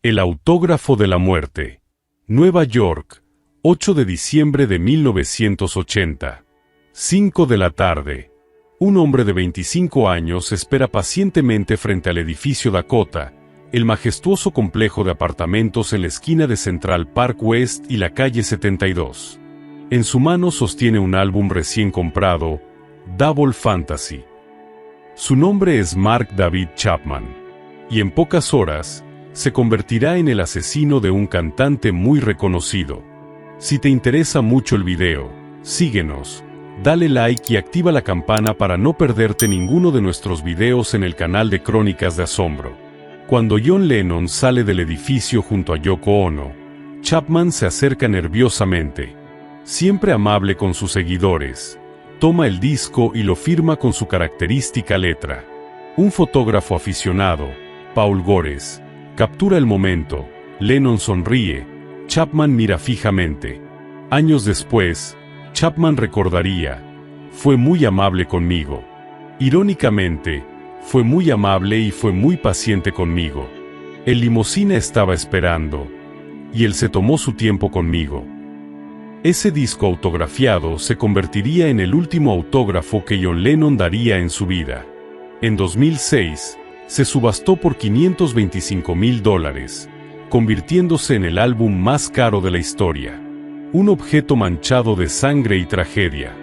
El autógrafo de la muerte. Nueva York, 8 de diciembre de 1980. 5 de la tarde. Un hombre de 25 años espera pacientemente frente al edificio Dakota, el majestuoso complejo de apartamentos en la esquina de Central Park West y la calle 72. En su mano sostiene un álbum recién comprado, Double Fantasy. Su nombre es Mark David Chapman, y en pocas horas se convertirá en el asesino de un cantante muy reconocido. Si te interesa mucho el video, síguenos, dale like y activa la campana para no perderte ninguno de nuestros videos en el canal de Crónicas de Asombro. Cuando John Lennon sale del edificio junto a Yoko Ono, Chapman se acerca nerviosamente. Siempre amable con sus seguidores, toma el disco y lo firma con su característica letra. Un fotógrafo aficionado, Paul Gores, captura el momento. Lennon sonríe, Chapman mira fijamente. Años después, Chapman recordaría: fue muy amable conmigo. Irónicamente, fue muy amable y fue muy paciente conmigo. El limusina estaba esperando, y él se tomó su tiempo conmigo. Ese disco autografiado se convertiría en el último autógrafo que John Lennon daría en su vida. En 2006, se subastó por $525,000, convirtiéndose en el álbum más caro de la historia. Un objeto manchado de sangre y tragedia.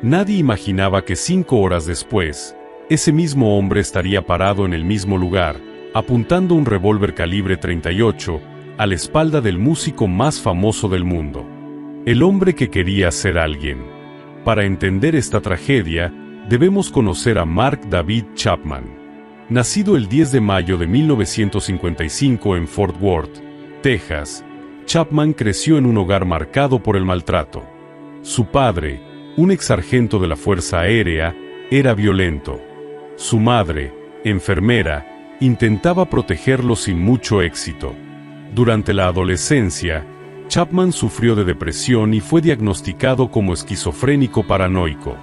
Nadie imaginaba que 5 horas después, ese mismo hombre estaría parado en el mismo lugar, apuntando un revólver calibre .38 a la espalda del músico más famoso del mundo. El hombre que quería ser alguien. Para entender esta tragedia, debemos conocer a Mark David Chapman. Nacido el 10 de mayo de 1955 en Fort Worth, Texas, Chapman creció en un hogar marcado por el maltrato. Su padre, un exsargento de la Fuerza Aérea, era violento. Su madre, enfermera, intentaba protegerlo sin mucho éxito. Durante la adolescencia, Chapman sufrió de depresión y fue diagnosticado como esquizofrénico paranoico.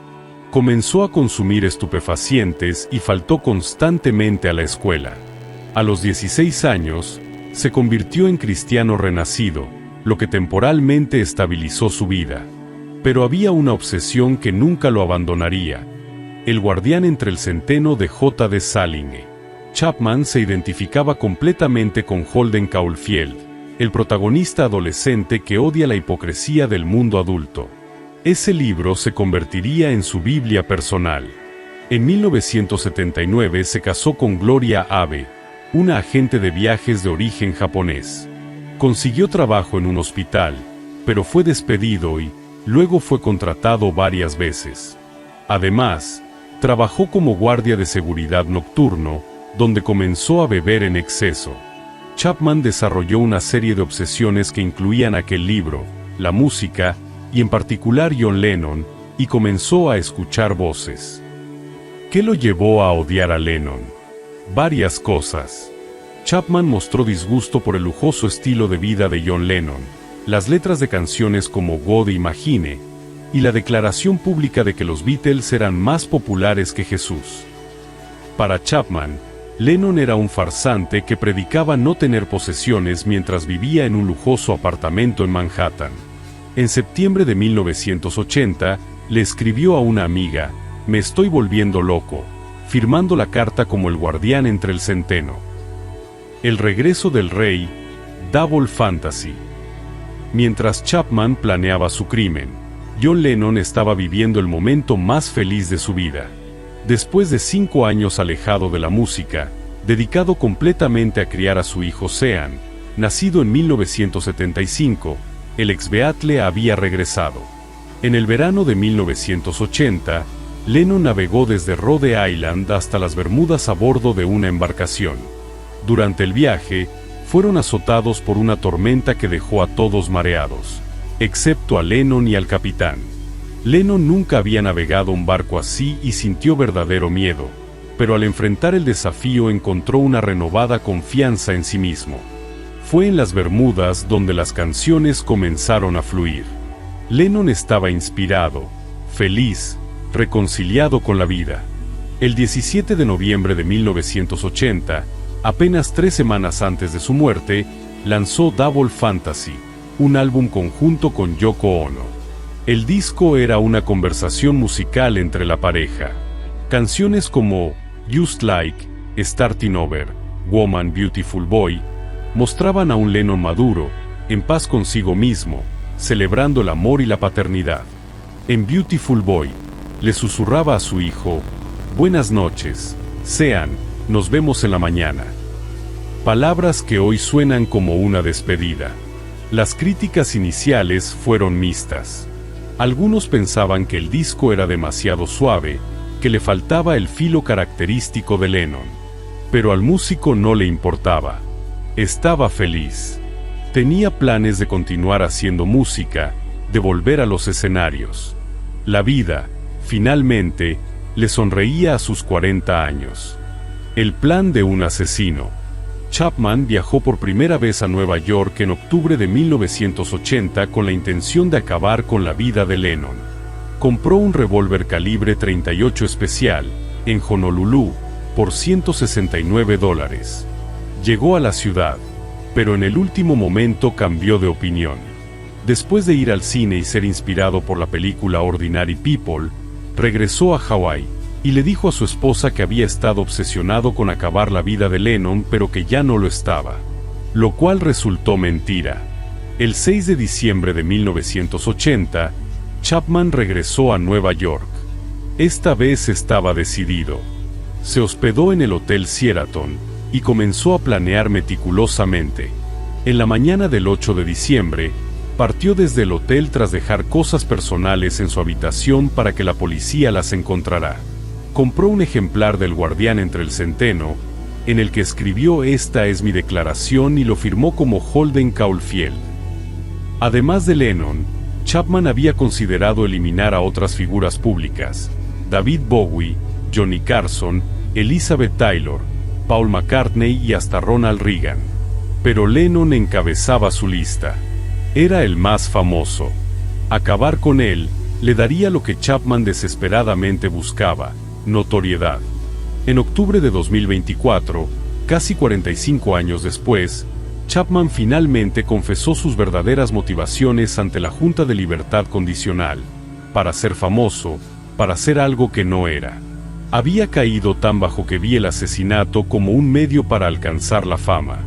Comenzó a consumir estupefacientes y faltó constantemente a la escuela. A los 16 años, se convirtió en cristiano renacido, lo que temporalmente estabilizó su vida. Pero había una obsesión que nunca lo abandonaría: el guardián entre el centeno de J.D. Salinger. Chapman se identificaba completamente con Holden Caulfield, el protagonista adolescente que odia la hipocresía del mundo adulto. Ese libro se convertiría en su Biblia personal. En 1979 se casó con Gloria Abe, una agente de viajes de origen japonés. Consiguió trabajo en un hospital, pero fue despedido y luego fue contratado varias veces. Además, trabajó como guardia de seguridad nocturno, donde comenzó a beber en exceso. Chapman desarrolló una serie de obsesiones que incluían aquel libro, la música, y en particular John Lennon, y comenzó a escuchar voces. ¿Qué lo llevó a odiar a Lennon? Varias cosas. Chapman mostró disgusto por el lujoso estilo de vida de John Lennon, las letras de canciones como God Imagine, y la declaración pública de que los Beatles eran más populares que Jesús. Para Chapman, Lennon era un farsante que predicaba no tener posesiones mientras vivía en un lujoso apartamento en Manhattan. En septiembre de 1980, le escribió a una amiga: «Me estoy volviendo loco», firmando la carta como el guardián entre el centeno. El regreso del rey, Double Fantasy. Mientras Chapman planeaba su crimen, John Lennon estaba viviendo el momento más feliz de su vida. Después de 5 años alejado de la música, dedicado completamente a criar a su hijo Sean, nacido en 1975, el ex-Beatle había regresado. En el verano de 1980, Lennon navegó desde Rhode Island hasta las Bermudas a bordo de una embarcación. Durante el viaje, fueron azotados por una tormenta que dejó a todos mareados, excepto a Lennon y al capitán. Lennon nunca había navegado un barco así y sintió verdadero miedo, pero al enfrentar el desafío encontró una renovada confianza en sí mismo. Fue en las Bermudas donde las canciones comenzaron a fluir. Lennon estaba inspirado, feliz, reconciliado con la vida. El 17 de noviembre de 1980, Apenas 3 semanas antes de su muerte, lanzó Double Fantasy, un álbum conjunto con Yoko Ono. El disco era una conversación musical entre la pareja. Canciones como Just Like, Starting Over, Woman Beautiful Boy, mostraban a un Lennon maduro, en paz consigo mismo, celebrando el amor y la paternidad. En Beautiful Boy, le susurraba a su hijo: «Buenas noches, Sean, nos vemos en la mañana». Palabras que hoy suenan como una despedida. Las críticas iniciales fueron mixtas. Algunos pensaban que el disco era demasiado suave, que le faltaba el filo característico de Lennon. Pero al músico no le importaba. Estaba feliz. Tenía planes de continuar haciendo música, de volver a los escenarios. La vida, finalmente, le sonreía a sus 40 años. El plan de un asesino. Chapman viajó por primera vez a Nueva York en octubre de 1980 con la intención de acabar con la vida de Lennon. Compró un revólver calibre .38 especial, en Honolulu, por $169. Llegó a la ciudad, pero en el último momento cambió de opinión. Después de ir al cine y ser inspirado por la película Ordinary People, regresó a Hawái y le dijo a su esposa que había estado obsesionado con acabar la vida de Lennon, pero que ya no lo estaba. Lo cual resultó mentira. El 6 de diciembre de 1980, Chapman regresó a Nueva York. Esta vez estaba decidido. Se hospedó en el Hotel Sheraton y comenzó a planear meticulosamente. En la mañana del 8 de diciembre, partió desde el hotel tras dejar cosas personales en su habitación para que la policía las encontrara. Compró un ejemplar del Guardián entre el Centeno, en el que escribió «Esta es mi declaración» y lo firmó como Holden Caulfield. Además de Lennon, Chapman había considerado eliminar a otras figuras públicas: David Bowie, Johnny Carson, Elizabeth Taylor, Paul McCartney y hasta Ronald Reagan. Pero Lennon encabezaba su lista. Era el más famoso. Acabar con él le daría lo que Chapman desesperadamente buscaba: notoriedad. En octubre de 2024, casi 45 años después, Chapman finalmente confesó sus verdaderas motivaciones ante la Junta de Libertad Condicional: para ser famoso, para ser algo que no era. Había caído tan bajo que vi el asesinato como un medio para alcanzar la fama.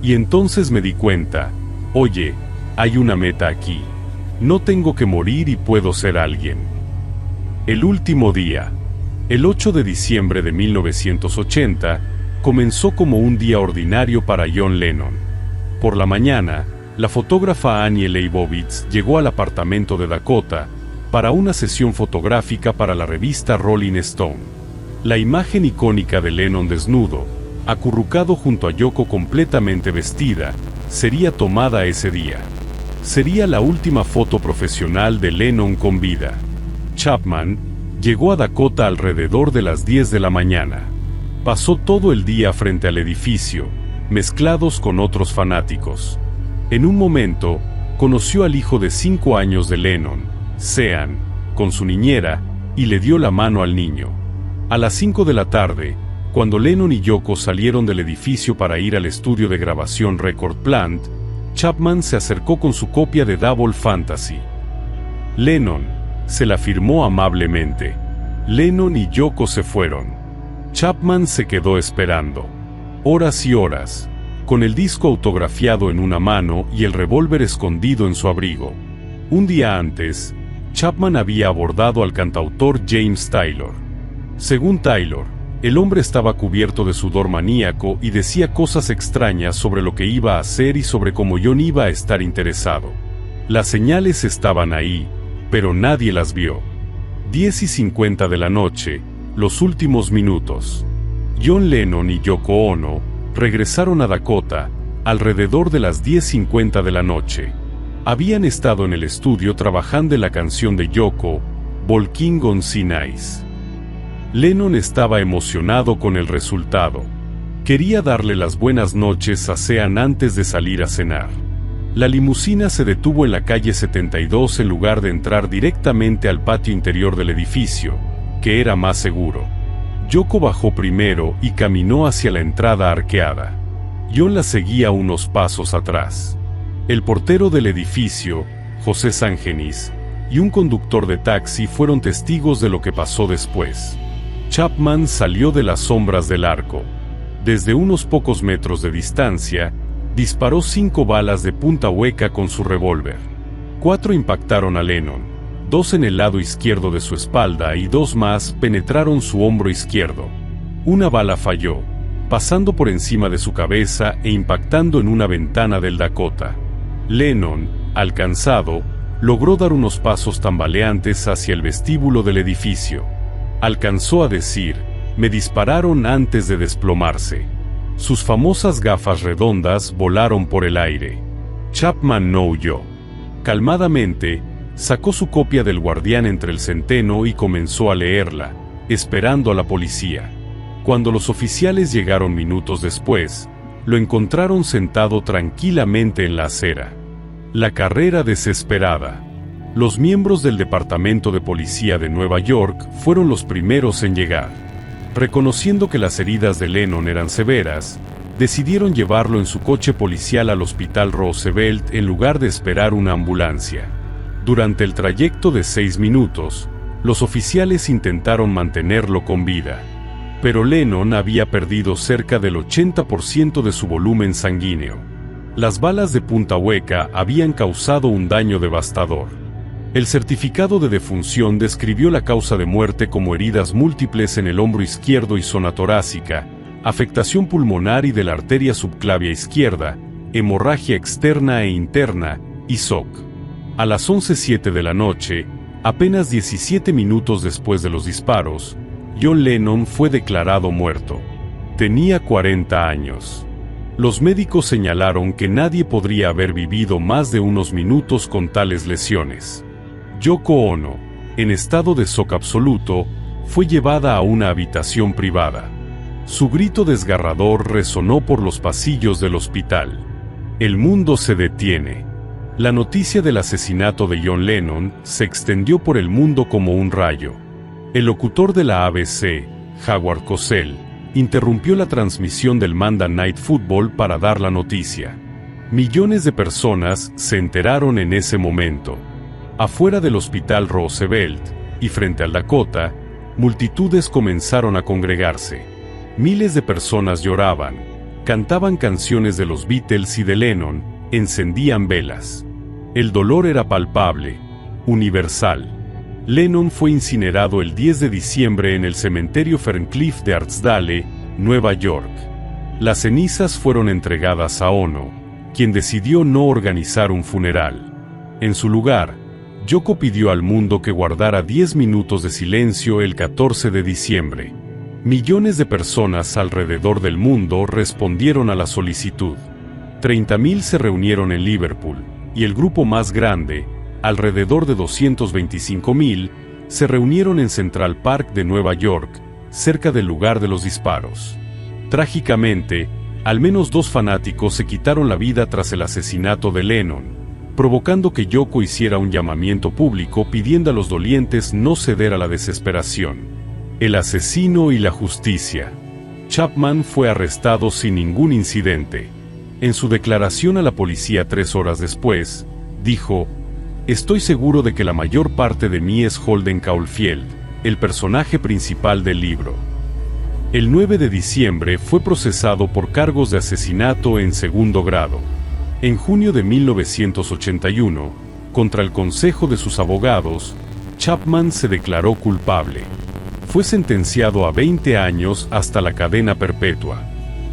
Y entonces me di cuenta: oye, hay una meta aquí. No tengo que morir y puedo ser alguien. El último día. El 8 de diciembre de 1980, comenzó como un día ordinario para John Lennon. Por la mañana, la fotógrafa Annie Leibovitz llegó al apartamento de Dakota para una sesión fotográfica para la revista Rolling Stone. La imagen icónica de Lennon desnudo, acurrucado junto a Yoko completamente vestida, sería tomada ese día. Sería la última foto profesional de Lennon con vida. Chapman llegó a Dakota alrededor de las 10 de la mañana. Pasó todo el día frente al edificio, mezclados con otros fanáticos. En un momento, conoció al hijo de 5 años de Lennon, Sean, con su niñera, y le dio la mano al niño. A las 5 de la tarde, cuando Lennon y Yoko salieron del edificio para ir al estudio de grabación Record Plant, Chapman se acercó con su copia de Double Fantasy. Lennon se la firmó amablemente. Lennon y Yoko se fueron. Chapman se quedó esperando. Horas y horas, con el disco autografiado en una mano y el revólver escondido en su abrigo. Un día antes, Chapman había abordado al cantautor James Taylor. Según Taylor, el hombre estaba cubierto de sudor maníaco y decía cosas extrañas sobre lo que iba a hacer y sobre cómo John iba a estar interesado. Las señales estaban ahí, pero nadie las vio. 10:50 de la noche, los últimos minutos. John Lennon y Yoko Ono regresaron a Dakota alrededor de las 10:50 de la noche. Habían estado en el estudio trabajando en la canción de Yoko, Walking on Thin Ice. Lennon estaba emocionado con el resultado. Quería darle las buenas noches a Sean antes de salir a cenar. La limusina se detuvo en la calle 72 en lugar de entrar directamente al patio interior del edificio, que era más seguro. Yoko bajó primero y caminó hacia la entrada arqueada. John la seguía unos pasos atrás. El portero del edificio, José Sangenis, y un conductor de taxi fueron testigos de lo que pasó después. Chapman salió de las sombras del arco. Desde unos pocos metros de distancia, disparó 5 balas de punta hueca con su revólver. 4 impactaron a Lennon, 2 en el lado izquierdo de su espalda y 2 más penetraron su hombro izquierdo. Una bala falló, pasando por encima de su cabeza e impactando en una ventana del Dakota. Lennon, alcanzado, logró dar unos pasos tambaleantes hacia el vestíbulo del edificio. Alcanzó a decir: «Me dispararon antes de desplomarse». Sus famosas gafas redondas volaron por el aire. Chapman no huyó. Calmadamente, sacó su copia del Guardián entre el centeno y comenzó a leerla, esperando a la policía. Cuando los oficiales llegaron minutos después, lo encontraron sentado tranquilamente en la acera. La carrera desesperada. Los miembros del Departamento de Policía de Nueva York fueron los primeros en llegar. Reconociendo que las heridas de Lennon eran severas, decidieron llevarlo en su coche policial al Hospital Roosevelt en lugar de esperar una ambulancia. Durante el trayecto de 6 minutos, los oficiales intentaron mantenerlo con vida. Pero Lennon había perdido cerca del 80% de su volumen sanguíneo. Las balas de punta hueca habían causado un daño devastador. El certificado de defunción describió la causa de muerte como heridas múltiples en el hombro izquierdo y zona torácica, afectación pulmonar y de la arteria subclavia izquierda, hemorragia externa e interna, y shock. A las 11:07 de la noche, apenas 17 minutos después de los disparos, John Lennon fue declarado muerto. Tenía 40 años. Los médicos señalaron que nadie podría haber vivido más de unos minutos con tales lesiones. Yoko Ono, en estado de shock absoluto, fue llevada a una habitación privada. Su grito desgarrador resonó por los pasillos del hospital. El mundo se detiene. La noticia del asesinato de John Lennon se extendió por el mundo como un rayo. El locutor de la ABC, Howard Cosell, interrumpió la transmisión del Monday Night Football para dar la noticia. Millones de personas se enteraron en ese momento. Afuera del Hospital Roosevelt, y frente al Dakota, multitudes comenzaron a congregarse. Miles de personas lloraban, cantaban canciones de los Beatles y de Lennon, encendían velas. El dolor era palpable, universal. Lennon fue incinerado el 10 de diciembre en el cementerio Ferncliff de Artsdale, Nueva York. Las cenizas fueron entregadas a Ono, quien decidió no organizar un funeral. En su lugar, Yoko pidió al mundo que guardara 10 minutos de silencio el 14 de diciembre. Millones de personas alrededor del mundo respondieron a la solicitud. 30.000 se reunieron en Liverpool, y el grupo más grande, alrededor de 225.000, se reunieron en Central Park de Nueva York, cerca del lugar de los disparos. Trágicamente, al menos 2 fanáticos se quitaron la vida tras el asesinato de Lennon, provocando que Yoko hiciera un llamamiento público pidiendo a los dolientes no ceder a la desesperación. El asesino y la justicia. Chapman fue arrestado sin ningún incidente. En su declaración a la policía 3 horas después, dijo: «Estoy seguro de que la mayor parte de mí es Holden Caulfield, el personaje principal del libro». El 9 de diciembre fue procesado por cargos de asesinato en segundo grado. En junio de 1981, contra el consejo de sus abogados, Chapman se declaró culpable. Fue sentenciado a 20 años hasta la cadena perpetua.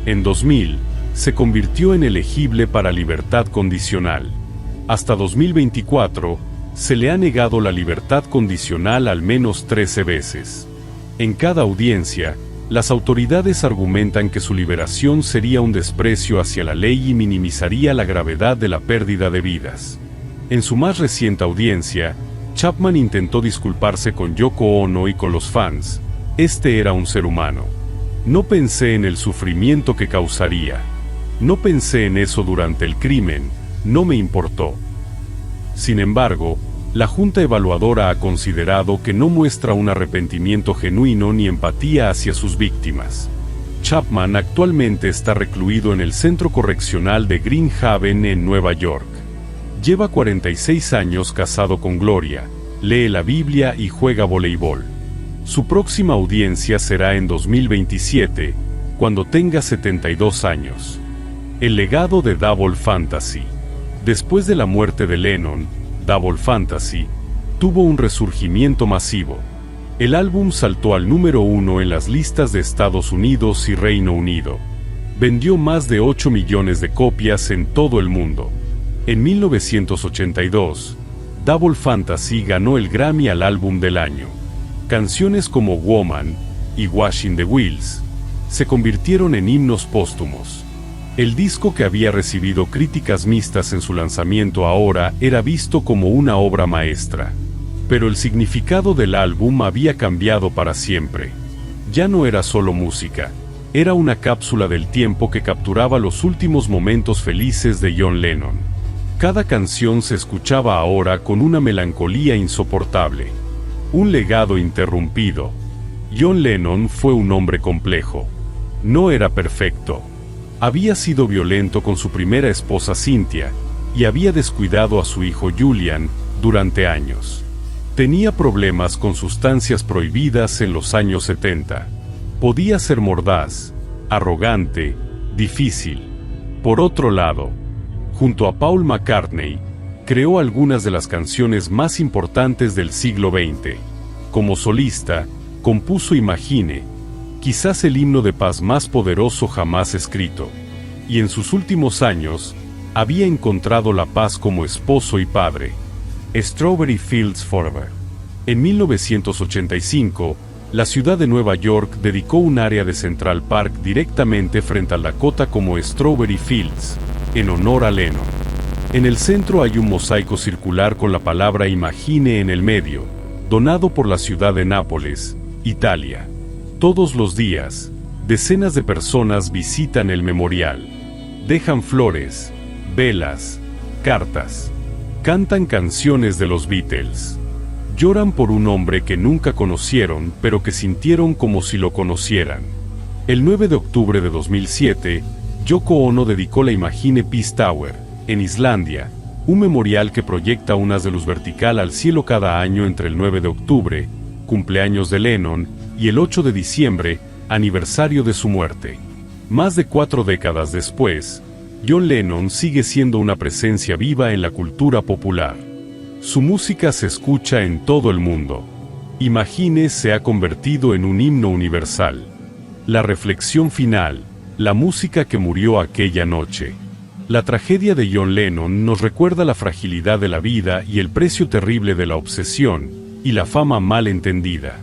En 2000, se convirtió en elegible para libertad condicional. Hasta 2024, se le ha negado la libertad condicional al menos 13 veces. En cada audiencia, las autoridades argumentan que su liberación sería un desprecio hacia la ley y minimizaría la gravedad de la pérdida de vidas. En su más reciente audiencia, Chapman intentó disculparse con Yoko Ono y con los fans. Este era un ser humano. No pensé en el sufrimiento que causaría. No pensé en eso durante el crimen, no me importó. Sin embargo, La junta evaluadora ha considerado que no muestra un arrepentimiento genuino ni empatía hacia sus víctimas. Chapman actualmente está recluido en el Centro Correccional de Green Haven en Nueva York. Lleva 46 años casado con Gloria, lee la Biblia y juega voleibol. Su próxima audiencia será en 2027, cuando tenga 72 años. El legado de Double Fantasy. Después de la muerte de Lennon, Double Fantasy tuvo un resurgimiento masivo. El álbum saltó al número 1 en las listas de Estados Unidos y Reino Unido. Vendió más de 8 millones de copias en todo el mundo. En 1982, Double Fantasy ganó el Grammy al álbum del año. Canciones como Woman y Washing the Wheels se convirtieron en himnos póstumos. El disco, que había recibido críticas mixtas en su lanzamiento, ahora era visto como una obra maestra. Pero el significado del álbum había cambiado para siempre. Ya no era solo música, era una cápsula del tiempo que capturaba los últimos momentos felices de John Lennon. Cada canción se escuchaba ahora con una melancolía insoportable. Un legado interrumpido. John Lennon fue un hombre complejo. No era perfecto. Había sido violento con su primera esposa Cynthia, y había descuidado a su hijo Julian durante años. Tenía problemas con sustancias prohibidas en los años 70. Podía ser mordaz, arrogante, difícil. Por otro lado, junto a Paul McCartney, creó algunas de las canciones más importantes del siglo XX. Como solista, compuso Imagine, quizás el himno de paz más poderoso jamás escrito. Y en sus últimos años, había encontrado la paz como esposo y padre. Strawberry Fields Forever. En 1985, la ciudad de Nueva York dedicó un área de Central Park directamente frente al Dakota como Strawberry Fields, en honor a Lennon. En el centro hay un mosaico circular con la palabra Imagine en el medio, donado por la ciudad de Nápoles, Italia. Todos los días, decenas de personas visitan el memorial. Dejan flores, velas, cartas. Cantan canciones de los Beatles. Lloran por un hombre que nunca conocieron, pero que sintieron como si lo conocieran. El 9 de octubre de 2007, Yoko Ono dedicó la Imagine Peace Tower, en Islandia, un memorial que proyecta un haz de luz vertical al cielo cada año entre el 9 de octubre, cumpleaños de Lennon, y el 8 de diciembre, aniversario de su muerte. Más de 4 décadas después, John Lennon sigue siendo una presencia viva en la cultura popular. Su música se escucha en todo el mundo. Imagine se ha convertido en un himno universal. La reflexión final. La música que murió aquella noche. La tragedia de John Lennon nos recuerda la fragilidad de la vida y el precio terrible de la obsesión y la fama mal entendida.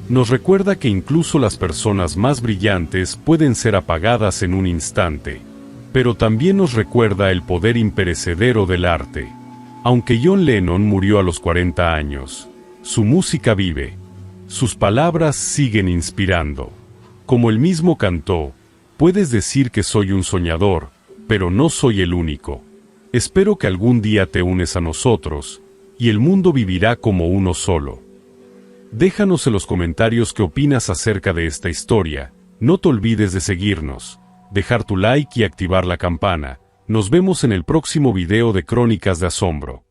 Nos recuerda que incluso las personas más brillantes pueden ser apagadas en un instante. Pero también nos recuerda el poder imperecedero del arte. Aunque John Lennon murió a los 40 años, su música vive. Sus palabras siguen inspirando. Como él mismo cantó, puedes decir que soy un soñador, pero no soy el único. Espero que algún día te unes a nosotros, y el mundo vivirá como uno solo. Déjanos en los comentarios qué opinas acerca de esta historia. No te olvides de seguirnos, dejar tu like y activar la campana. Nos vemos en el próximo video de Crónicas de Asombro.